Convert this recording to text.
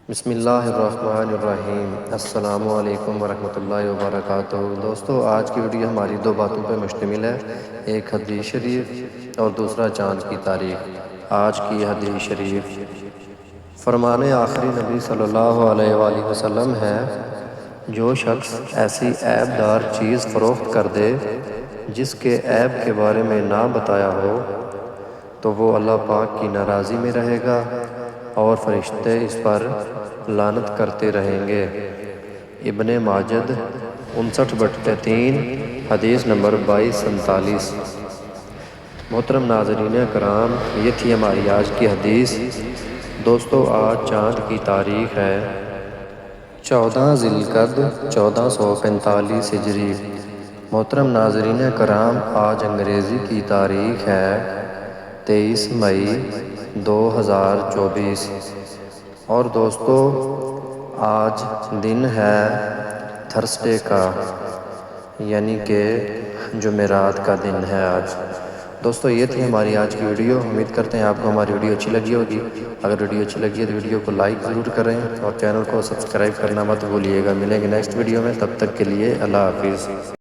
بسم اللہ الرحمن الرحیم۔ السلام علیکم ورحمۃ اللہ وبرکاتہ۔ دوستو، آج کی ویڈیو ہماری دو باتوں پر مشتمل ہے، ایک حدیث شریف اور دوسرا چاند کی تاریخ۔ آج کی حدیث شریف فرمان آخری نبی صلی اللہ علیہ وآلہ وسلم ہے، جو شخص ایسی عیب دار چیز فروخت کر دے جس کے عیب کے بارے میں نہ بتایا ہو تو وہ اللہ پاک کی ناراضی میں رہے گا اور فرشتے اس پر لعنت کرتے رہیں گے۔ ابن ماجد 59/3، حدیث نمبر 2247۔ محترم ناظرین کرام، یہ تھی ہماری آج کی حدیث۔ دوستو، آج چاند کی تاریخ ہے 14 ذی القعدہ 1445 ہجری۔ محترم ناظرین کرام، آج انگریزی کی تاریخ ہے 23 مئی 2024۔ اور دوستو، آج دن ہے تھرسڈے کا، یعنی کہ جمعرات کا دن ہے آج۔ دوستو، یہ تھی ہماری آج کی ویڈیو۔ امید کرتے ہیں آپ کو ہماری ویڈیو اچھی لگی ہوگی۔ اگر ویڈیو اچھی لگی ہے تو ویڈیو کو لائک ضرور کریں اور چینل کو سبسکرائب کرنا مت بھولیے گا۔ ملیں گے نیکسٹ ویڈیو میں، تب تک کے لیے اللہ حافظ۔